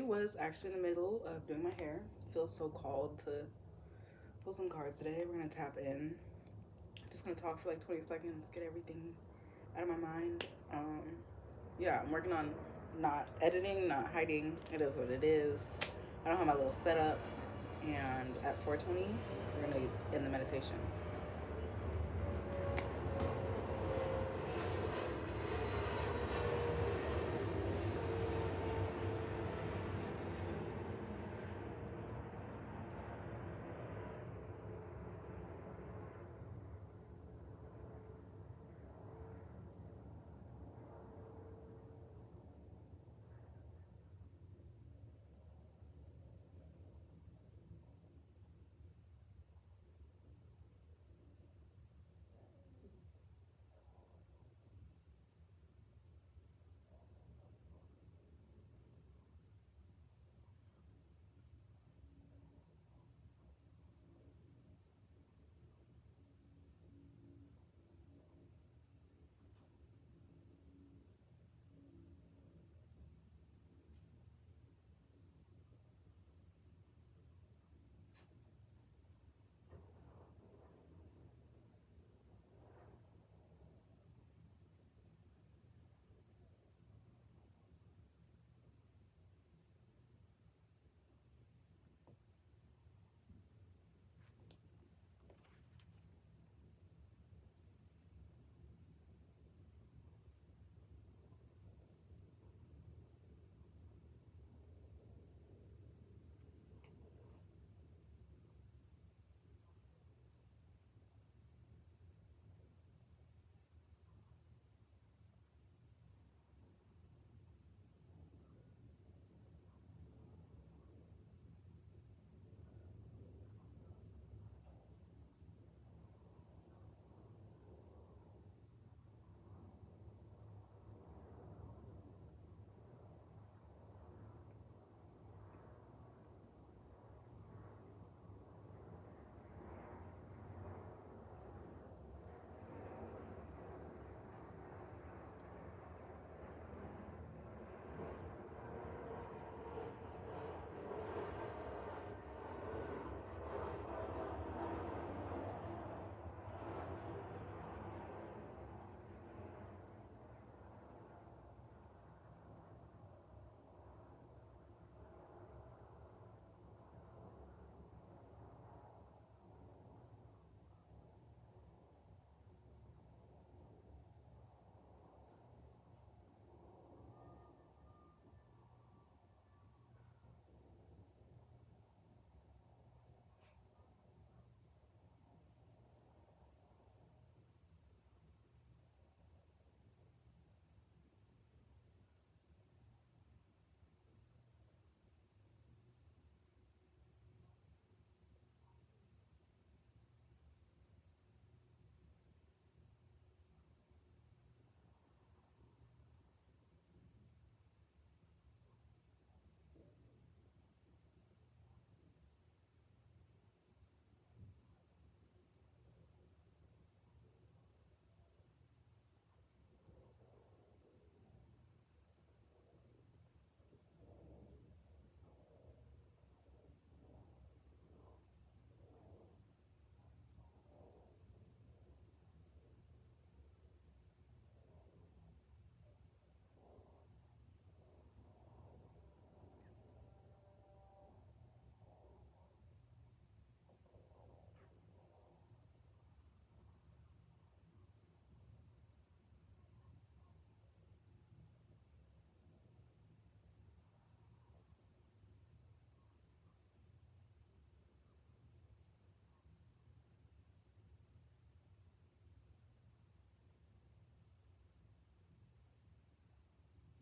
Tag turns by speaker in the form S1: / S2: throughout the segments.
S1: was actually in the middle of doing my hair. Feel so called to pull some cards today. We're gonna tap in. Just gonna talk for like 20 seconds, get everything out of my mind. Yeah, I'm working on not editing, not hiding. It is what it is. I don't have my little setup, and at 4:20, we're gonna get in the meditation.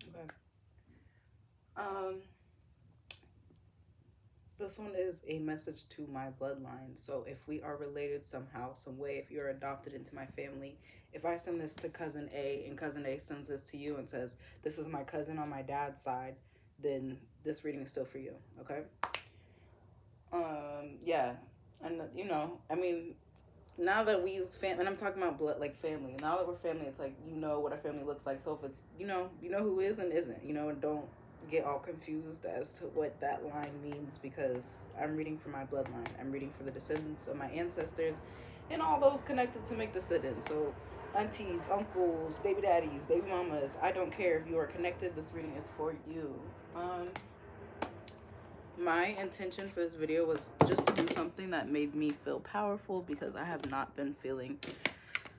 S1: Okay. Um, this one is a message to my bloodline. So if we are related somehow, some way, if you're adopted into my family, if I send this to cousin A and cousin A sends this to you and says, this is my cousin on my dad's side, then this reading is still for you. Okay. Yeah. And I mean, now that we use and I'm talking about blood, like family. Now that we're family, it's like, what our family looks like. So if it's, you know who is and isn't, and don't get all confused as to what that line means, because I'm reading for my bloodline. I'm reading for the descendants of my ancestors and all those connected to make descendants. So, aunties, uncles, baby daddies, baby mamas, I don't care if you are connected, this reading is for you. My intention for this video was just to do something that made me feel powerful, because I have not been feeling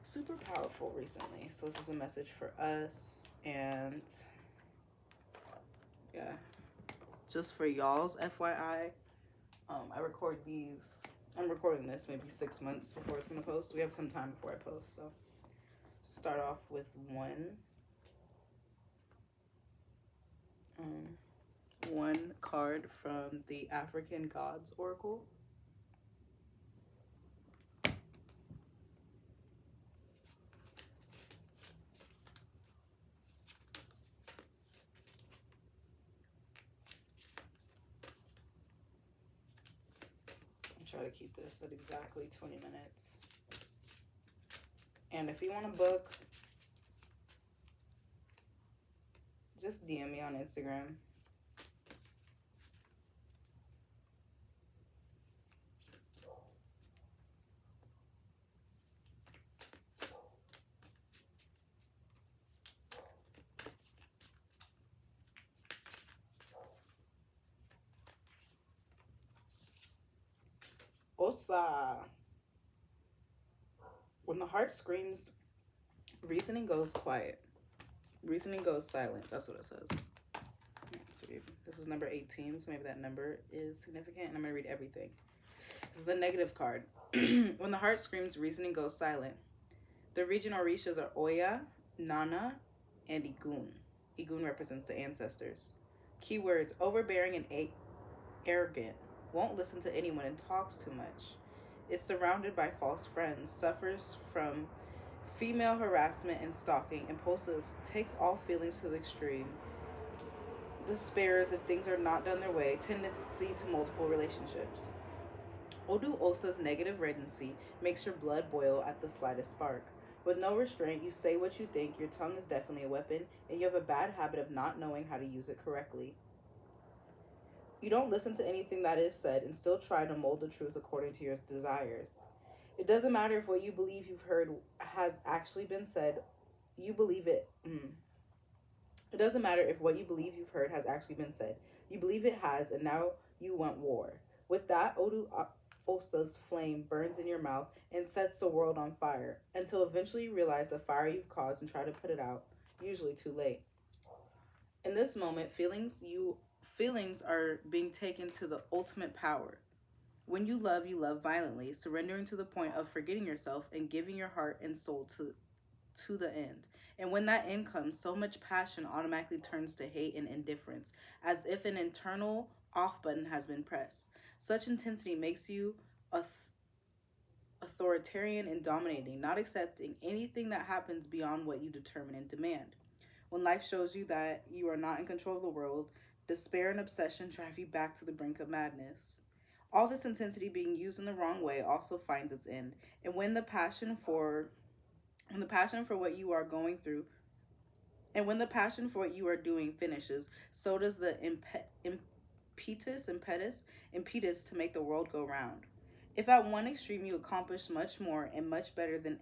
S1: super powerful recently. So this is a message for us, and yeah, just for y'all's FYI. I record these. I'm recording this maybe 6 months before it's gonna post. We have some time before I post, so start off with one card from the African Gods Oracle. I'll try to keep this at exactly 20 minutes. And if you want a book, just DM me on Instagram. Osa. When the heart screams, reasoning goes quiet. Reasoning goes silent. That's what it says. Let's read. This is number 18, so maybe that number is significant, and I'm going to read everything. This is a negative card. When the heart screams, reasoning goes silent. The regional orishas are Oya, Nana, and Igun. Igun represents the ancestors. Keywords: overbearing and arrogant. Won't listen to anyone and talks too much. Is surrounded by false friends. Suffers from female harassment and stalking. Impulsive. Takes all feelings to the extreme. Despairs if things are not done their way. Tendency to multiple relationships. Odu Osa's negative regency makes your blood boil at the slightest spark. With no restraint, you say what you think. Your tongue is definitely a weapon, and you have a bad habit of not knowing how to use it correctly. You don't listen to anything that is said and still try to mold the truth according to your desires. It doesn't matter if what you believe you've heard has actually been said. You believe it. It doesn't matter if what you believe you've heard has actually been said. You believe it has, and now you want war. With that, Odu Osa's flame burns in your mouth and sets the world on fire, until eventually you realize the fire you've caused and try to put it out, usually too late. In this moment, feelings are being taken to the ultimate power. When you love violently, surrendering to the point of forgetting yourself and giving your heart and soul to the end. And when that end comes, so much passion automatically turns to hate and indifference, as if an internal off button has been pressed. Such intensity makes you authoritarian and dominating, not accepting anything that happens beyond what you determine and demand. When life shows you that you are not in control of the world, despair and obsession drive you back to the brink of madness. All this intensity being used in the wrong way also finds its end. And when the passion for what you are going through, and when the passion for what you are doing finishes, so does the impetus to make the world go round. If at one extreme you accomplish much more and much better than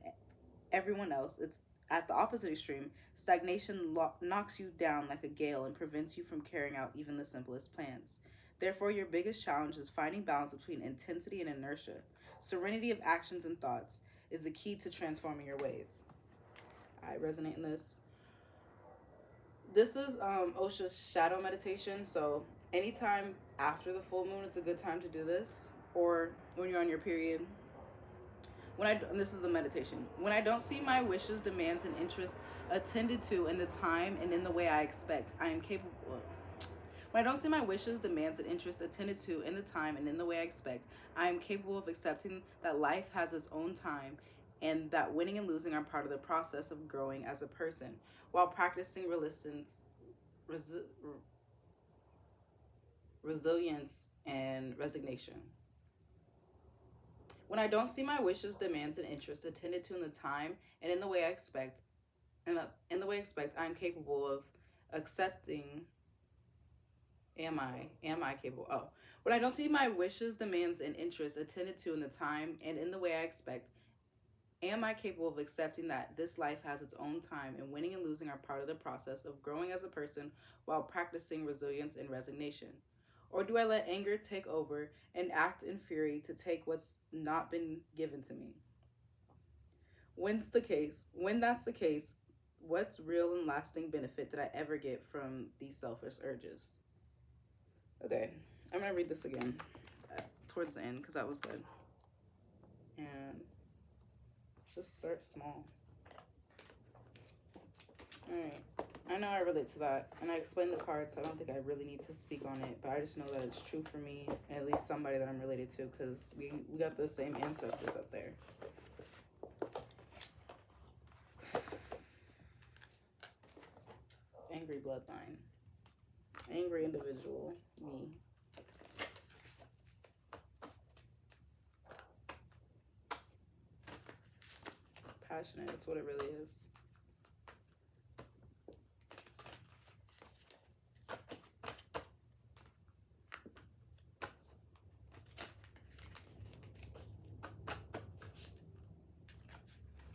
S1: everyone else, it's at the opposite extreme, stagnation knocks you down like a gale and prevents you from carrying out even the simplest plans. Therefore, your biggest challenge is finding balance between intensity and inertia. Serenity of actions and thoughts is the key to transforming your ways. I resonate in this. This is Osha's shadow meditation, so anytime after the full moon, it's a good time to do this, or when you're on your period. This is the meditation. When I don't see my wishes, demands, and interests attended to in the time and in the way I expect, I am capable. When I don't see my wishes, demands, and interests attended to in the time and in the way I expect, I am capable of accepting that life has its own time, and that winning and losing are part of the process of growing as a person, while practicing resilience and resignation. When I don't see my wishes, demands, and interests attended to in the time and in the way I expect, I am capable of accepting Am I capable? Oh, when I don't see my wishes, demands, and interests attended to in the time and in the way I expect, am I capable of accepting that this life has its own time and winning and losing are part of the process of growing as a person while practicing resilience and resignation? Or do I let anger take over and act in fury to take what's not been given to me? When that's the case, what's real and lasting benefit did I ever get from these selfish urges? Okay, I'm gonna read this again towards the end because that was good. And just start small. Alright. I know I relate to that, and I explained the card, so I don't think I really need to speak on it, but I just know that it's true for me, and at least somebody that I'm related to, because we got the same ancestors up there. Angry bloodline. Angry individual. Me. Passionate, that's what it really is.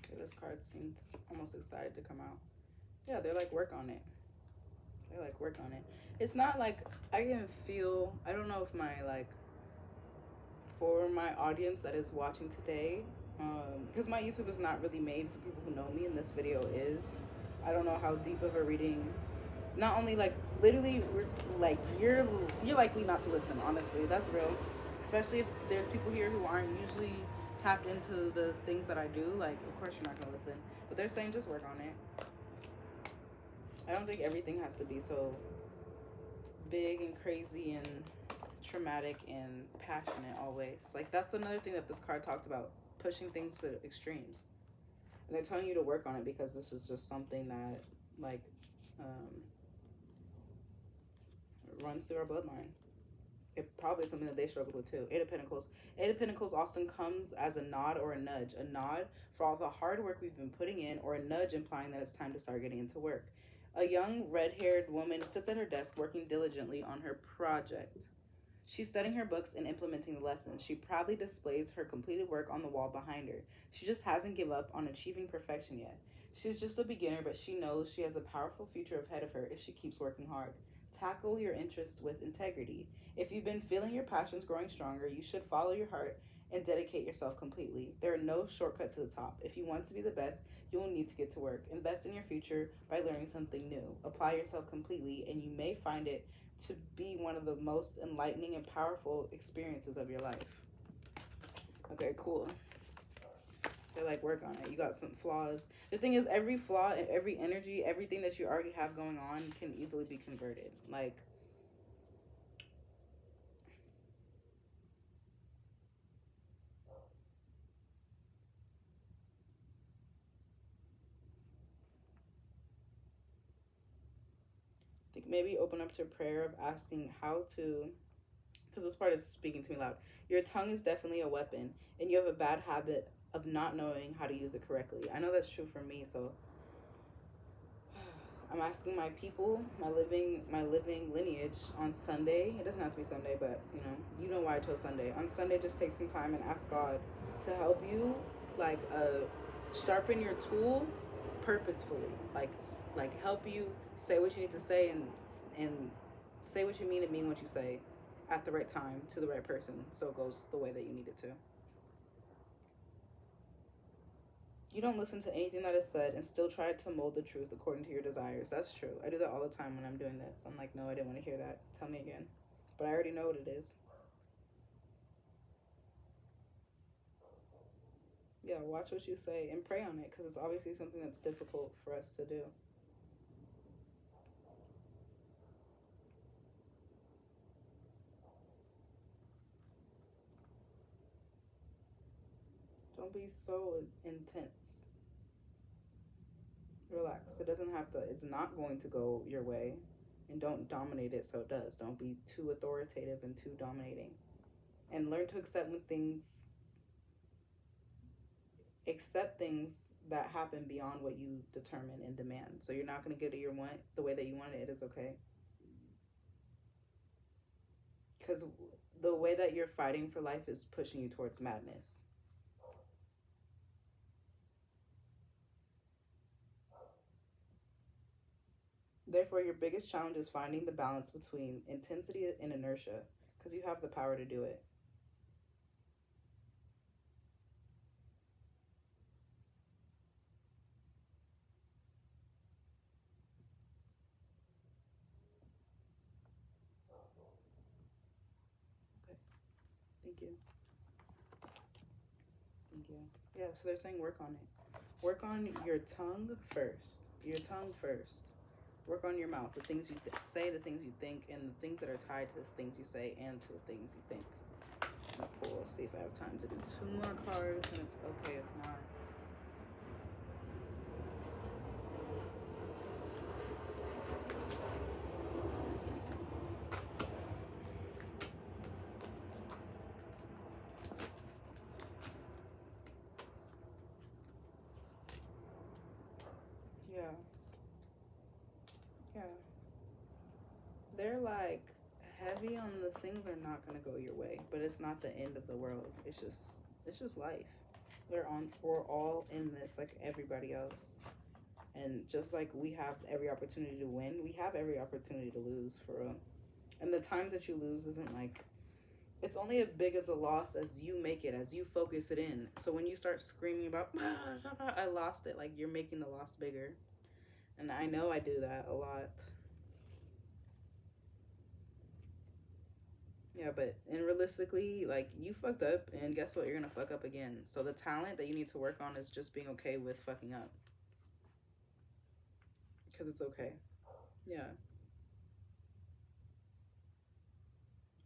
S1: Okay, this card seemed almost excited to come out. Yeah, they're like, work on it. They're like, work on it. It's not like I can feel, I don't know if my, like, for my audience that is watching today, because my YouTube is not really made for people who know me, and this video is. I don't know how deep of a reading. Not only like literally, like you're likely not to listen. Honestly, that's real. Especially if there's people here who aren't usually tapped into the things that I do. Like, of course you're not gonna listen. But they're saying just work on it. I don't think everything has to be so big and crazy and traumatic and passionate always. Like, that's another thing that this card talked about, pushing things to extremes. And they're telling you to work on it because this is just something that, like, runs through our bloodline. It probably is something that they struggled with too. Eight of Pentacles. Eight of Pentacles often comes as a nod or a nudge. A nod for all the hard work we've been putting in, or a nudge implying that it's time to start getting into work. A young red-haired woman sits at her desk working diligently on her project. She's studying her books and implementing the lessons. She proudly displays her completed work on the wall behind her. She just hasn't given up on achieving perfection yet. She's just a beginner, but she knows she has a powerful future ahead of her if she keeps working hard. Tackle your interests with integrity. If you've been feeling your passions growing stronger, you should follow your heart and dedicate yourself completely. There are no shortcuts to the top. If you want to be the best, you will need to get to work. Invest in your future by learning something new. Apply yourself completely, and you may find it to be one of the most enlightening and powerful experiences of your life. Okay, cool. So like, work on it. You got some flaws. The thing is, every flaw and every energy, everything that you already have going on can easily be converted. Like, I think maybe open up to prayer of asking how to, because this part is speaking to me loud. Your tongue is definitely a weapon, and you have a bad habit of not knowing how to use it correctly. I know that's true for me, so I'm asking my people, my living lineage on Sunday. It doesn't have to be Sunday, but you know why I chose Sunday. On Sunday, just take some time and ask God to help you, like, sharpen your tool purposefully. Like help you say what you need to say, and say what you mean and mean what you say at the right time to the right person, so it goes the way that you need it to. You don't listen to anything that is said and still try to mold the truth according to your desires. That's true. I do that all the time when I'm doing this. I'm like, no, I didn't want to hear that. Tell me again. But I already know what it is. Yeah, watch what you say and pray on it, because it's obviously something that's difficult for us to do. Don't be so intense. Relax. It doesn't have to, it's not going to go your way. And don't dominate it so it does. Don't be too authoritative and too dominating. And learn to accept things that happen beyond what you determine and demand. So you're not going to get it your want the way that you want it. It is okay. Because the way that you're fighting for life is pushing you towards madness. Therefore, your biggest challenge is finding the balance between intensity and inertia, because you have the power to do it. Okay, thank you. Thank you. Yeah, so they're saying work on it. Work on your tongue first. Your tongue first. Work on your mouth, the things you say, the things you think, and the things that are tied to the things you say and to the things you think. I'm gonna pull, see if I have time to do 2 more cards, and it's okay if not. Yeah. Yeah. They're like heavy on the things are not gonna go your way, but it's not the end of the world. It's just life. We're all in this like everybody else. And just like we have every opportunity to win, we have every opportunity to lose for real. And the times that you lose isn't like, it's only as big as a loss as you make it, as you focus it in. So when you start screaming about, I lost it, like you're making the loss bigger. And I know I do that a lot. Yeah, but and realistically, like you fucked up, and guess what? You're gonna fuck up again. So the talent that you need to work on is just being okay with fucking up, because it's okay. Yeah,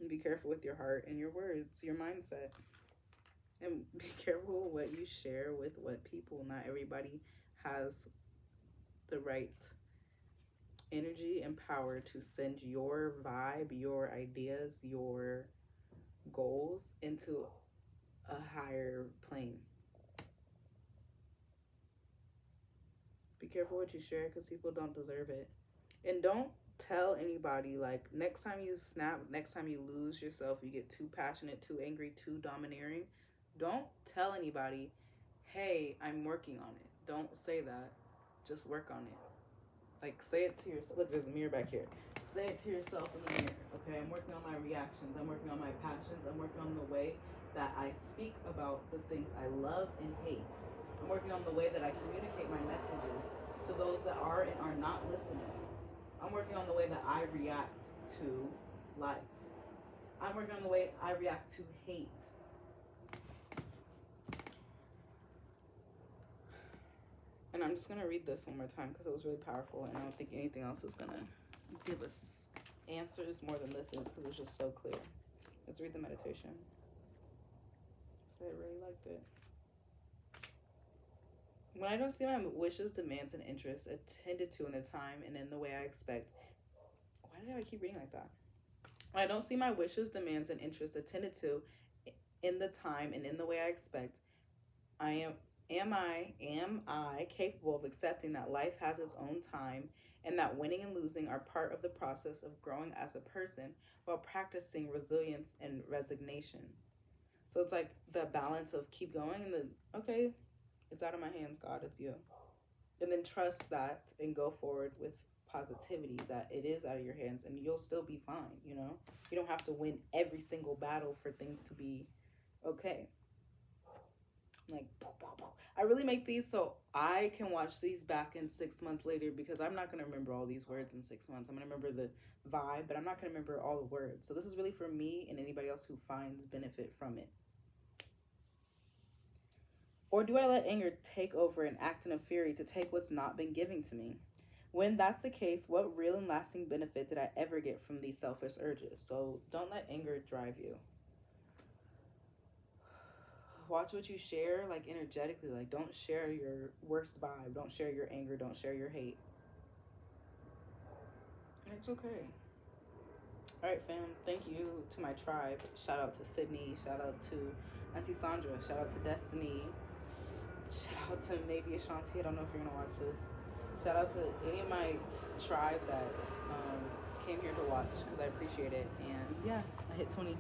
S1: and be careful with your heart and your words, your mindset, and be careful what you share with what people. Not everybody has the right energy and power to send your vibe, your ideas, your goals into a higher plane. Be careful what you share because people don't deserve it. And don't tell anybody, like, next time you snap, next time you lose yourself, you get too passionate, too angry, too domineering, don't tell anybody, hey, I'm working on it. Don't say that. Just work on it. Like, say it to yourself. Look, there's a mirror back here. Say it to yourself in the mirror, okay? I'm working on my reactions. I'm working on my passions. I'm working on the way that I speak about the things I love and hate. I'm working on the way that I communicate my messages to those that are and are not listening. I'm working on the way that I react to life. I'm working on the way I react to hate. And I'm just going to read this one more time because it was really powerful, and I don't think anything else is going to give us answers more than this is because it's just so clear. Let's read the meditation. Because I really liked it. When I don't see my wishes, demands, and interests attended to in the time and in the way I expect. Why did I keep reading like that? When I don't see my wishes, demands, and interests attended to in the time and in the way I expect, am I capable of accepting that life has its own time and that winning and losing are part of the process of growing as a person while practicing resilience and resignation? So it's like the balance of keep going and okay, it's out of my hands, God, it's you. And then trust that and go forward with positivity that it is out of your hands and you'll still be fine, you know? You don't have to win every single battle for things to be okay. Like, I really make these so I can watch these back in 6 months later because I'm not going to remember all these words in 6 months. I'm going to remember the vibe, but I'm not going to remember all the words. So this is really for me and anybody else who finds benefit from it. Or do I let anger take over and act in a fury to take what's not been given to me? When that's the case, what real and lasting benefit did I ever get from these selfish urges? So don't let anger drive you. Watch what you share, like energetically. Like, don't share your worst vibe. Don't share your anger. Don't share your hate. It's okay. All right, fam. Thank you to my tribe. Shout out to Sydney. Shout out to Auntie Sandra. Shout out to Destiny. Shout out to maybe Ashanti. I don't know if you're gonna watch this. Shout out to any of my tribe that came here to watch because I appreciate it. And yeah, I hit 20.